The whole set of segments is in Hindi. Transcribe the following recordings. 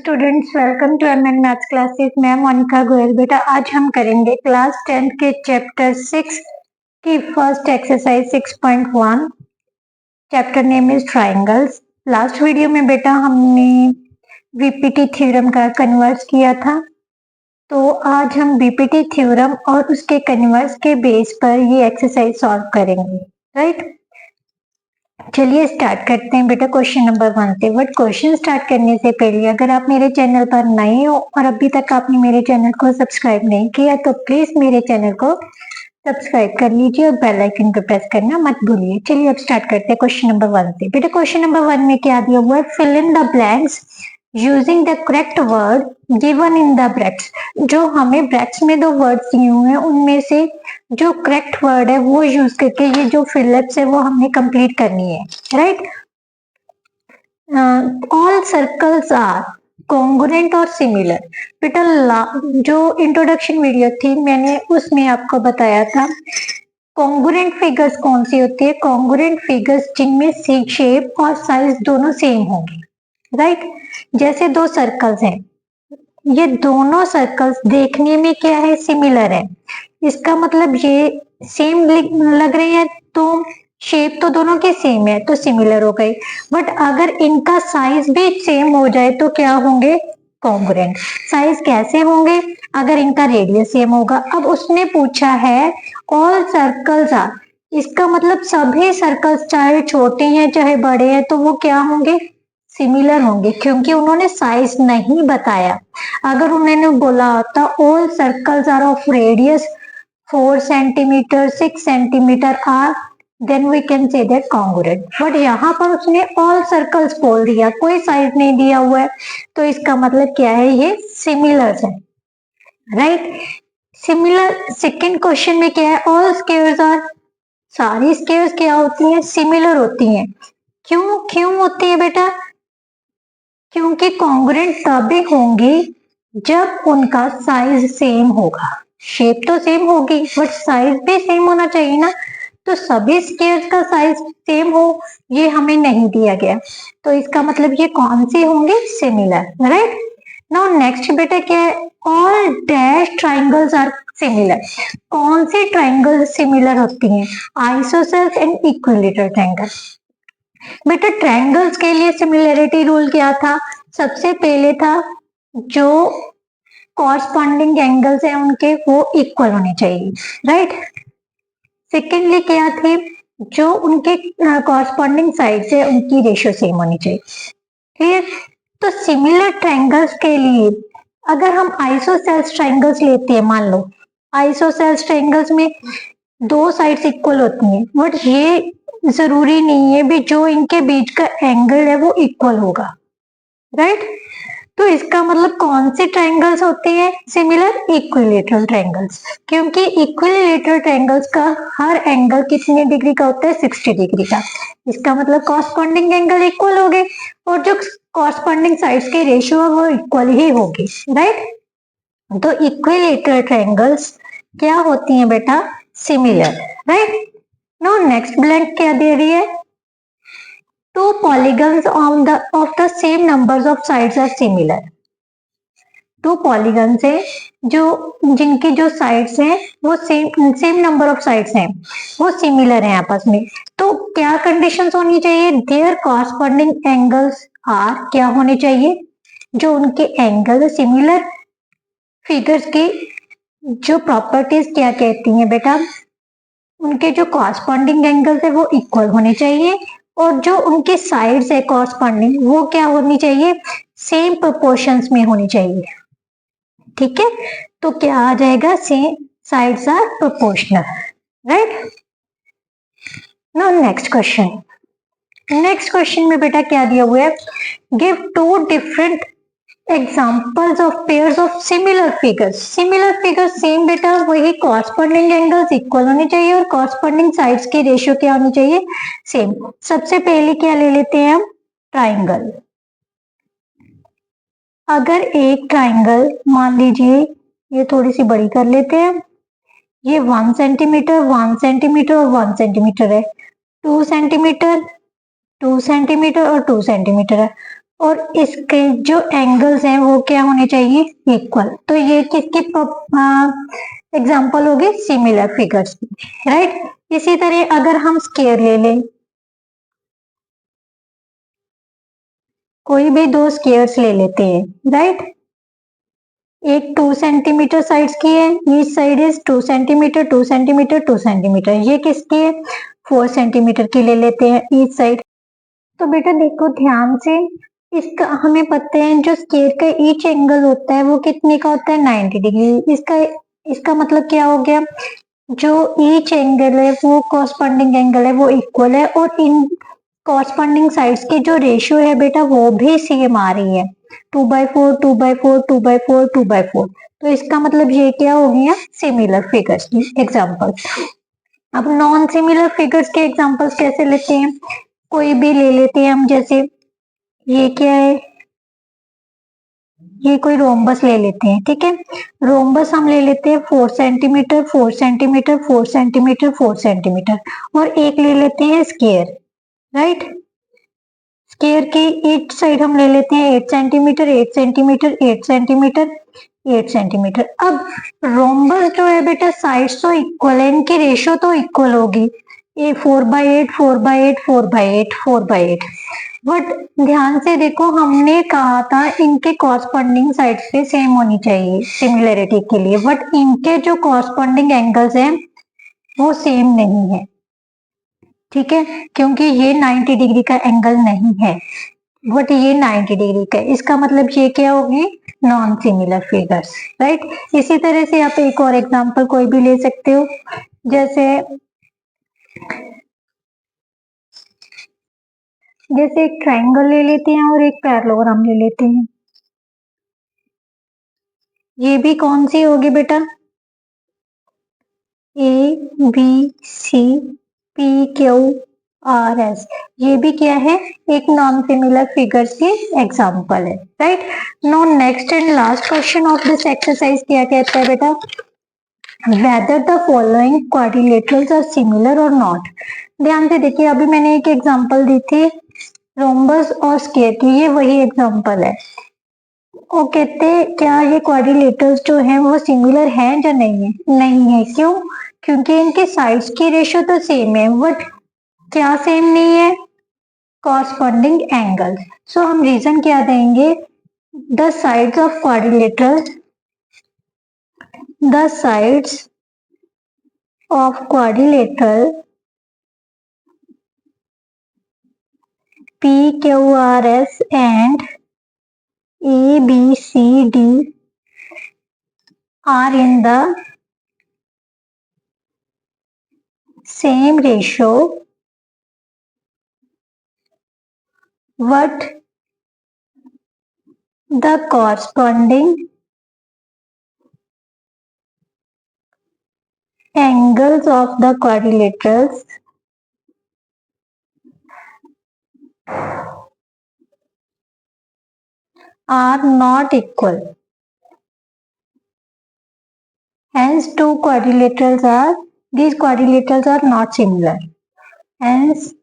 Students, welcome to MN maths classes. मैं मोनिका गोयल। बेटा आज हम करेंगे क्लास 10 के चैप्टर 6 की first exercise 6.1। Chapter name is triangles. Last video में बेटा हमने बीपीटी थ्योरम का कन्वर्स किया था, तो आज हम बीपीटी थ्योरम और उसके कन्वर्स के बेस पर ये एक्सरसाइज सॉल्व करेंगे। राइट, चलिए स्टार्ट करते हैं बेटा क्वेश्चन नंबर 1 से। बट क्वेश्चन स्टार्ट करने से पहले अगर आप मेरे चैनल पर नए हो और अभी तक आपने मेरे चैनल को सब्सक्राइब नहीं किया तो प्लीज मेरे चैनल को सब्सक्राइब कर लीजिए और बेल आइकन को प्रेस करना मत भूलिए। चलिए अब स्टार्ट करते हैं क्वेश्चन नंबर 1 से। बेटा क्वेश्चन नंबर 1 में क्या दिया हुआ है? Fill in the blanks using the correct word given in the brackets. जो हमें ब्रैकेट्स में दो वर्ड्स दिए हुए हैं उनमें से जो करेक्ट वर्ड है वो यूज करके ये जो फिलअप्स है वो हमने कंप्लीट करनी है। Right, all circles are congruent और सिमिलर। बेटा जो इंट्रोडक्शन वीडियो थी मैंने उसमें आपको बताया था कॉन्ग्रुएंट फिगर्स कौन सी होती है। कॉन्ग्रुएंट फिगर्स जिनमें शेप और साइज दोनों सेम होंगे। राइट, जैसे दो सर्कल्स हैं, ये दोनों सर्कल्स देखने में क्या है? सिमिलर है। इसका मतलब ये सेम लग रहे हैं तो शेप तो दोनों की सेम है तो सिमिलर हो गई। बट अगर इनका साइज भी सेम हो जाए तो क्या होंगे? कॉन्ग्रुएंट। साइज कैसे होंगे? अगर इनका रेडियस सेम होगा। अब उसने पूछा है ऑल सर्कल्स आर, इसका मतलब सभी सर्कल्स चाहे छोटे हैं चाहे बड़े हैं तो वो क्या होंगे? सिमिलर होंगे, क्योंकि उन्होंने साइज नहीं बताया। अगर उन्होंने बोला होता all circles are of radius 4 centimetre 6 centimetre are, then we can say that congruent. But यहाँ पर उसने ऑल सर्कल्स बोल दिया, कोई साइज नहीं दिया हुआ है, तो इसका मतलब क्या है? ये सिमिलर है। Right, similar. सेकेंड क्वेश्चन में क्या है? ऑल स्क्वायर्स आर, सारी स्क्वायर्स क्या होती हैं? सिमिलर होती हैं। क्यों होती है बेटा? क्योंकि कॉन्ग्रुएंट तभी होंगी जब उनका साइज सेम होगा। शेप तो सेम होगी बट साइज भी सेम होना चाहिए ना, तो सभी स्क्वायर्स का साइज सेम हो ये हमें नहीं दिया गया, तो इसका मतलब ये कौन सी होंगे? सिमिलर। राइट, नाउ नेक्स्ट बेटा क्या है? All dash triangles are similar. कौन सी ट्राइंगल सिमिलर होती हैं? Isosceles and equilateral triangle. बेटा ट्रायंगल्स के लिए सिमिलरिटी रूल क्या था? सबसे पहले था जो कॉरस्पॉन्डिंग एंगल्स हैं उनके वो इक्वल होने चाहिए। राइट, सेकेंडली क्या थे? जो उनके कॉरस्पॉन्डिंग साइड्स है उनकी रेशियो सेम होनी चाहिए। क्लियर? तो सिमिलर ट्रायंगल्स के लिए अगर हम आइसोसेल्स ट्रायंगल्स लेते हैं, मान लो आइसोसेल्स ट्रायंगल्स में दो साइड्स इक्वल होती हैं, बट ये जरूरी नहीं है भी जो इनके बीच का एंगल है वो इक्वल होगा। राइट, तो इसका मतलब कौन से ट्रायंगल्स होते हैं सिमिलर? इक्विलेटरल ट्रायंगल्स, क्योंकि इक्विलेटरल ट्रायंगल्स का हर एंगल कितने डिग्री का होता है? 60 डिग्री का। इसका मतलब कॉरस्पॉन्डिंग एंगल इक्वल हो गए और जो कॉरस्पॉन्डिंग साइड्स के रेशियो है वो इक्वल ही होगी। राइट, तो इक्विलेटरल ट्रायंगल्स क्या होती हैं बेटा? Similar. Right, no next blank क्या दे रही है? Two polygons of the same numbers of sides are similar. Two polygons है जो जिनकी जो साइड्स हैं वो सेम नंबर ऑफ साइड्स हैं, वो सिमिलर हैं आपस में। तो क्या कंडीशंस होनी चाहिए? देयर कॉरस्पॉन्डिंग एंगल्स आर, क्या होने चाहिए? जो उनके एंगल सिमिलर फिगर्स की जो प्रॉपर्टीज क्या कहती हैं बेटा? उनके जो कॉरस्पॉन्डिंग एंगल्स है वो इक्वल होने चाहिए और जो उनके साइड्स है कॉरस्पॉन्डिंग वो क्या होनी चाहिए? सेम प्रोपोर्शंस में होनी चाहिए। ठीक है, तो क्या आ जाएगा? Same sides are proportional. Right, now next question. Next question में बेटा क्या दिया हुआ है? Give two different examples of pairs of similar figures. Similar figures same बेटा, वही कॉरस्पॉन्डिंग एंगल्स इक्वल होने चाहिए और कॉरस्पॉन्डिंग साइड्स की रेशियो क्या होनी चाहिए? सेम। सबसे पहले क्या ले लेते हैं हम? ट्राइंगल। अगर एक ट्राइंगल मान लीजिए, ये थोड़ी सी बड़ी कर लेते हैं, ये 1 सेंटीमीटर 1 सेंटीमीटर और 1 सेंटीमीटर है, 2 सेंटीमीटर 2 सेंटीमीटर और 2 सेंटीमीटर है। और इसके जो एंगल्स हैं वो क्या होने चाहिए, इक्वल। तो ये किसकी एग्जांपल होगी, सिमिलर फिगर्स की, राइट। इसी तरह अगर हम स्केयर ले लें, कोई भी दो स्केयर्स ले लेते हैं, राइट। एक 2 सेंटीमीटर साइड्स की है, each side is 2 centimetre 2 centimetre 2 centimetre. ये किसकी है, 4 सेंटीमीटर की ले लेते हैं ईच साइड। तो बेटा देखो ध्यान से, इसका हमें पता है जो स्केयर का ईच एंगल होता है वो कितने का होता है, 90 डिग्री। इसका मतलब क्या हो गया, जो ईच एंगल है वो कॉरस्पॉन्डिंग एंगल है वो इक्वल है, और इन कॉरस्पॉन्डिंग साइड्स की जो रेशियो है बेटा वो भी सेम आ रही है, 2/4 2/4 2/4 2/4। तो इसका मतलब ये क्या हो गया, सिमिलर फिगर्स की एग्जांपल। अब नॉन सिमिलर फिगर्स के एग्जांपल्स कैसे लेते हैं, कोई भी ले लेते हैं हम, जैसे ये क्या है, ये कोई रोम्बस ले लेते हैं, ठीक है। रोम्बस हम ले लेते हैं 4 सेंटीमीटर 4 सेंटीमीटर 4 सेंटीमीटर 4 सेंटीमीटर, और एक ले लेते हैं स्केयर, राइट। स्केयर की ईच साइड हम ले लेते हैं 8 सेंटीमीटर 8 सेंटीमीटर 8 सेंटीमीटर 8 सेंटीमीटर। अब रोम्बस जो है बेटा साइड्स तो इक्वल है, इनकी रेशियो तो इक्वल होगी, ये 4/8 4/8 4/8 4/8। बट ध्यान से देखो, हमने कहा था इनके कॉरस्पॉन्डिंग साइड्स पे सेम होनी चाहिए सिमिलरिटी के लिए, बट इनके जो कॉरस्पॉन्डिंग एंगल्स हैं वो सेम नहीं है, ठीक है, क्योंकि ये 90 डिग्री का एंगल नहीं है, बट ये 90 डिग्री का है। इसका मतलब ये क्या होगी, नॉन सिमिलर फिगर्स, राइट। इसी तरह से आप एक और एग्जांपल कोई भी ले सकते हो, जैसे एक ट्रायंगल ले लेते हैं और एक पैरेललोग्राम ले लेते हैं। ये भी कौन सी होगी बेटा, ABCPQRS। ये भी क्या है, एक नॉन सिमिलर फिगर्स की एग्जांपल है, right. No next and last question of this exercise क्या कहता है बेटा, whether the following quadrilaterals are similar or not। ध्यान से देखिए, अभी मैंने एक एग्जांपल दी थी रोम्बस और स्केयर की, ये वही एग्जांपल है। वो कहते क्या ये क्वाड्रिलेटरल्स जो हैं वो सिमिलर हैं या नहीं है, नहीं है। क्यों, क्योंकि इनके साइड्स की रेशियो तो सेम है, बट क्या सेम नहीं है, कॉरस्पॉन्डिंग एंगल। सो हम रीजन क्या देंगे, the sides of quadrilateral, the sides of quadrilateral PQRS and ABCD are in the same ratio, but the corresponding angles of the quadrilaterals are not equal. Hence, these quadrilaterals are not similar. Hence,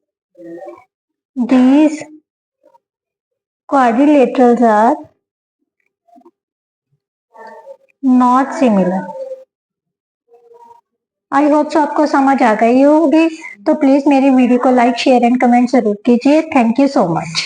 these quadrilaterals are not similar. I hope so आपको समझ आ गई होगी। तो प्लीज मेरी वीडियो को लाइक शेयर एंड कमेंट जरूर कीजिए। Thank you so much.